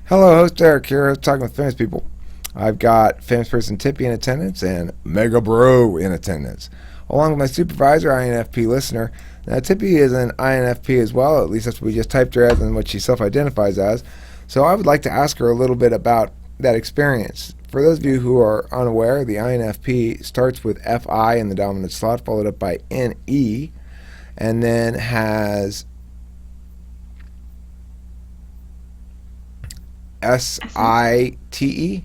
Hello, host Eric here, talking with famous people. I've got famous person Tippy in attendance and Mega Bro in attendance, along with my supervisor, INFP listener. Now, Tippy is an INFP as well, at least that's what we just typed her as and what she self-identifies as. So I would like to ask her a little bit about that experience. For those of you who are unaware, the INFP starts with FI in the dominant slot, followed up by NE, and then has SITE.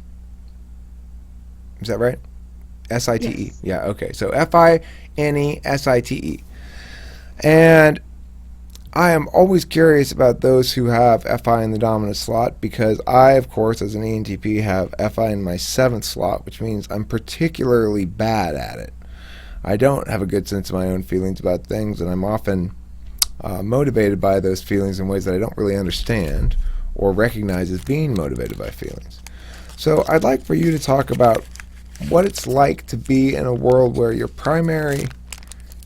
Is that right? SITE. Yes. Yeah, okay. So FINE SITE. And I am always curious about those who have FI in the dominant slot because I, of course, as an ENTP, have FI in my 7th slot, which means I'm particularly bad at it. I don't have a good sense of my own feelings about things, and I'm often motivated by those feelings in ways that I don't really understand or recognize as being motivated by feelings. So I'd like for you to talk about what it's like to be in a world where your primary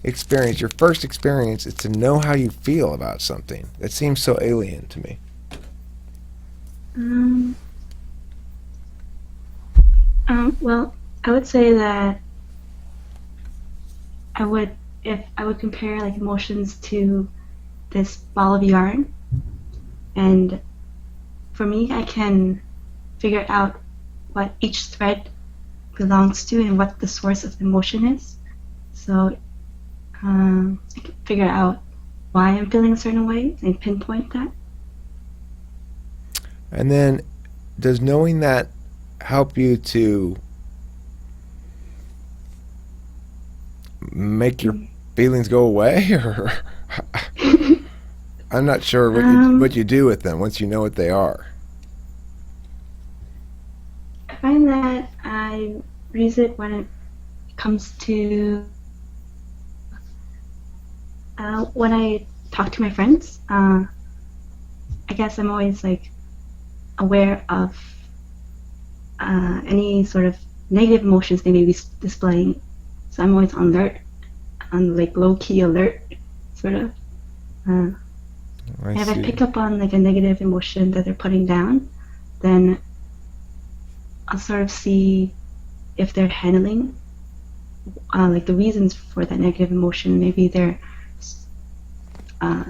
experience, your first experience, is to know how you feel about something. That seems so alien to me. Um, well, I would say that if I would compare like emotions to this ball of yarn, and for me, I can figure out what each thread belongs to and what the source of the emotion is. So I can figure out why I'm feeling a certain way and pinpoint that. And then, does knowing that help you to make your feelings go away, or I'm not sure um, what you do with them once you know what they are. I find that I use it when it comes to when I talk to my friends. I guess I'm always like aware of any sort of negative emotions they may be displaying. So I'm always on alert, on like low key alert, sort of. Uh, I and if I see. pick up on like a negative emotion that they're putting down, then I'll sort of see if they're handling like the reasons for that negative emotion. Maybe they're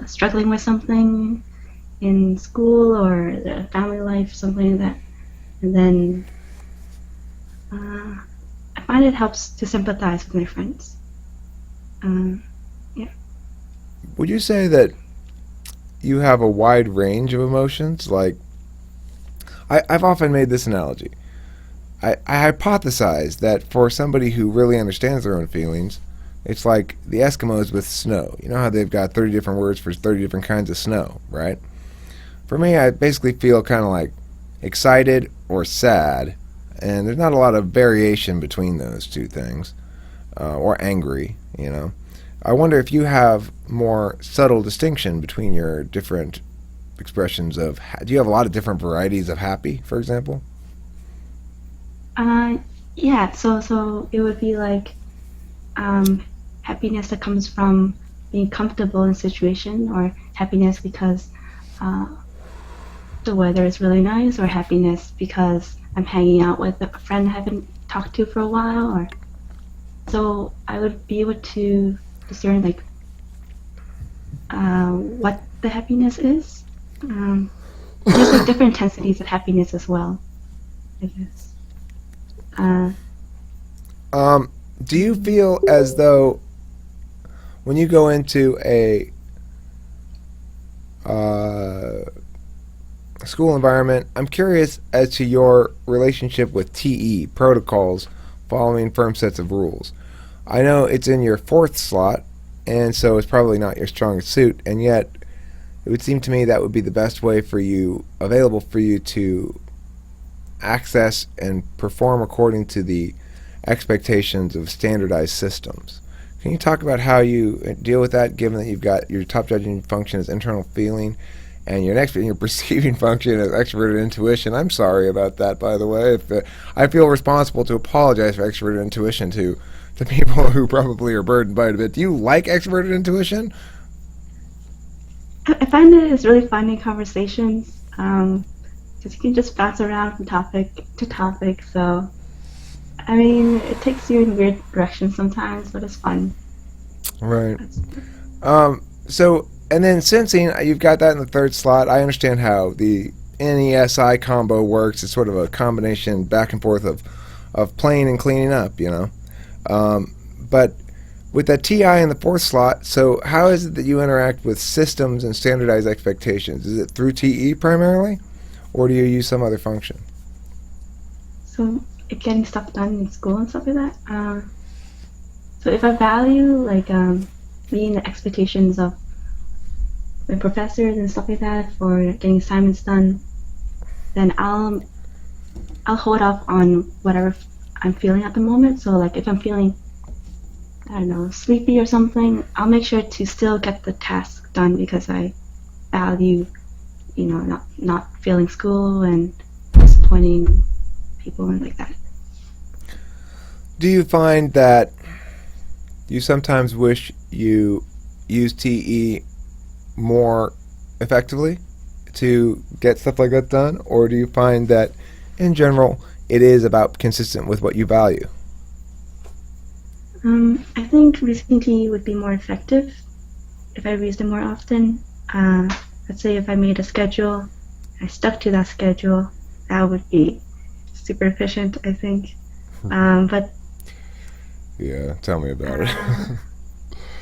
struggling with something in school or their family life, something like that. And then I find it helps to sympathize with my friends. Yeah. Would you say that you have a wide range of emotions? Like, I've often made this analogy. I hypothesize that for somebody who really understands their own feelings, it's like the Eskimos with snow. You know how they've got 30 different words for 30 different kinds of snow, right? For me, I basically feel kind of like excited or sad, and there's not a lot of variation between those two things, or angry, you know. I wonder if you have more subtle distinction between your different expressions of. Do you have a lot of different varieties of happy, for example? Uh, yeah. So it would be like um, happiness that comes from being comfortable in a situation, or happiness because uh, the weather is really nice, or happiness because I'm hanging out with a friend I haven't talked to for a while, or so I would be able to discern like what the happiness is. There's like different intensities of happiness as well, I guess. Uh, Um, do you feel as though when you go into a uh, school environment, I'm curious as to your relationship with TE protocols following firm sets of rules. I know it's in your 4th slot, and so it's probably not your strongest suit, and yet it would seem to me that would be the best way for you, available for you to access and perform according to the expectations of standardized systems. Can you talk about how you deal with that, given that you've got your top judging function as internal feeling, and your perceiving function is extroverted intuition? I'm sorry about that, by the way. If I feel responsible to apologize for extroverted intuition to people who probably are burdened by it a bit. Do you like extroverted intuition? I find it is really fun in conversations. because you can just bounce around from topic to topic. So, I mean, it takes you in weird directions sometimes, but it's fun. Right. That's, So, and then sensing, you've got that in the third slot. I understand how the NESI combo works. It's sort of a combination back and forth of playing and cleaning up, you know. But with that TI in the fourth slot, so how is it that you interact with systems and standardized expectations? Is it through TE primarily, or do you use some other function? so, getting stuff done in school and stuff like that. So, if I value like meeting the expectations of my professors and stuff like that for getting assignments done, then I'll hold off on whatever I'm feeling at the moment. So like if I'm feeling, I don't know, sleepy or something, I'll make sure to still get the task done because I value, not failing school and disappointing people and like that. Do you find that you sometimes wish you used TE more effectively to get stuff like that done, or do you find that in general it is about consistent with what you value? I think reading tea would be more effective if I used it more often. Uh, let's say if I made a schedule, I stuck to that schedule, that would be super efficient, I think. But Yeah, tell me about it.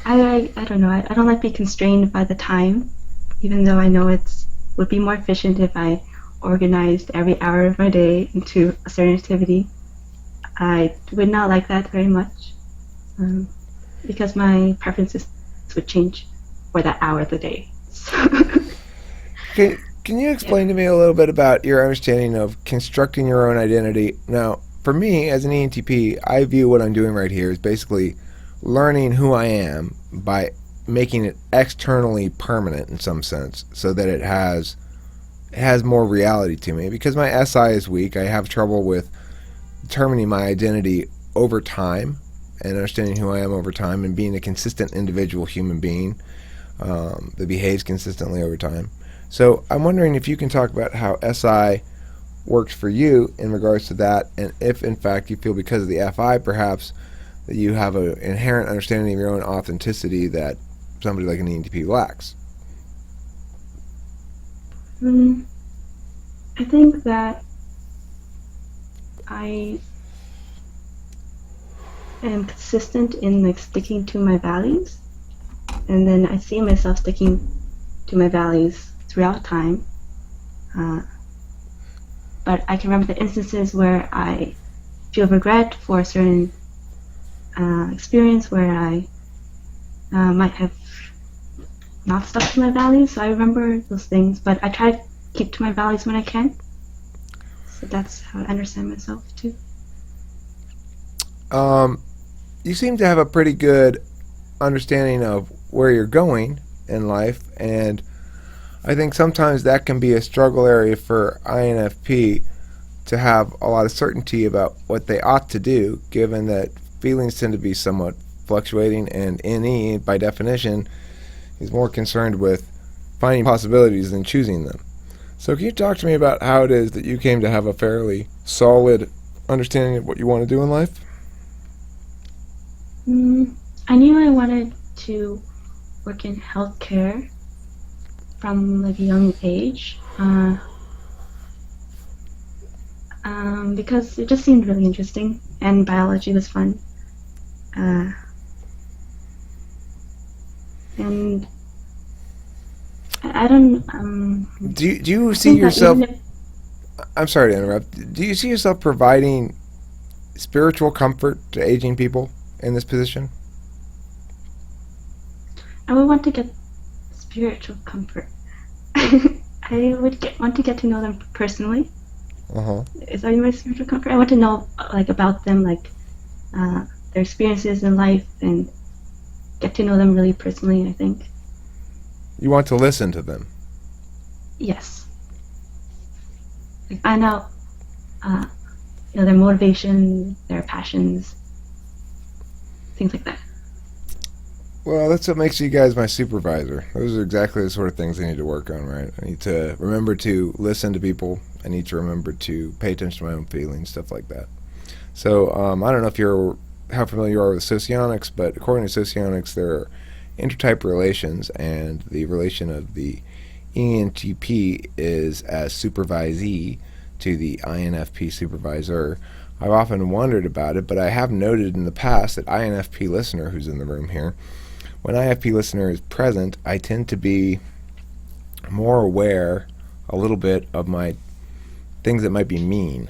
uh, I don't know. I don't like being constrained by the time, even though I know it's would be more efficient if I organized every hour of my day into a certain activity. I would not like that very much um, because my preferences would change for that hour of the day. So, Can you yeah. explain to me a little bit about your understanding of constructing your own identity? Now, for me, as an ENTP, I view what I'm doing right here as basically learning who I am by making it externally permanent in some sense so that it has more reality to me. Because my SI is weak, I have trouble with determining my identity over time and understanding who I am over time and being a consistent individual human being that behaves consistently over time. So I'm wondering if you can talk about how SI works for you in regards to that, and if in fact you feel because of the FI perhaps that you have an inherent understanding of your own authenticity that somebody like an ENTP lacks. Mm, I think that I am consistent in like sticking to my values, and then I see myself sticking to my values throughout time. Uh, but I can remember the instances where I feel regret for a certain experience where I might have not stuck to my values. So I remember those things, but I try to keep to my values when I can. So that's how I understand myself too. Um, you seem to have a pretty good understanding of where you're going in life, and I think sometimes that can be a struggle area for INFP to have a lot of certainty about what they ought to do, given that feelings tend to be somewhat fluctuating, and NE, by definition, is more concerned with finding possibilities than choosing them. So, can you talk to me about how it is that you came to have a fairly solid understanding of what you want to do in life? Mm, I knew I wanted to work in healthcare from like a young age because it just seemed really interesting and biology was fun. Uh, and I don't. Do you I see think that yourself? even if I'm sorry to interrupt. Do you see yourself providing spiritual comfort to aging people in this position? I would want to get spiritual comfort, I would want to get to know them personally. Uh huh. Is that my spiritual comfort? I want to know like about them, like their experiences in life, and get to know them really personally. I think You want to listen to them. yes, like find out uh, their motivation, their passions, things like that. Well, that's what makes you guys my supervisor. Those are exactly the sort of things I need to work on, right? I need to remember to listen to people. I need to remember to pay attention to my own feelings, stuff like that. So I don't know if you're how familiar you are with socionics, but according to socionics, there are intertype relations, and the relation of the ENTP is as supervisee to the INFP supervisor. I've often wondered about it, but I have noted in the past that INFP listener, who's in the room here, when INFP listener is present, I tend to be more aware a little bit of my things that might be mean.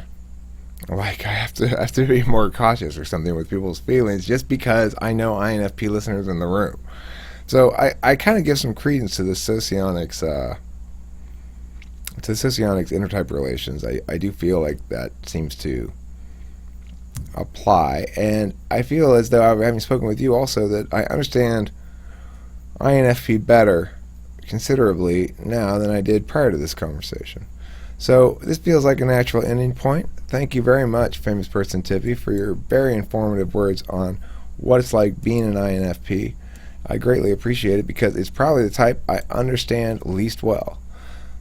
Like I have to be more cautious or something with people's feelings just because I know INFP listeners in the room. So I kind of give some credence to the socionics intertype relations. I do feel like that seems to apply, and I feel as though having spoken with you also that I understand INFP better considerably now than I did prior to this conversation. So this feels like a natural ending point. Thank you very much, famous person Tippy, for your very informative words on what it's like being an INFP. I greatly appreciate it because it's probably the type I understand least well.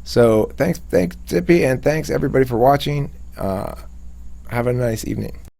So thanks Tippy, and thanks everybody for watching. Have a nice evening.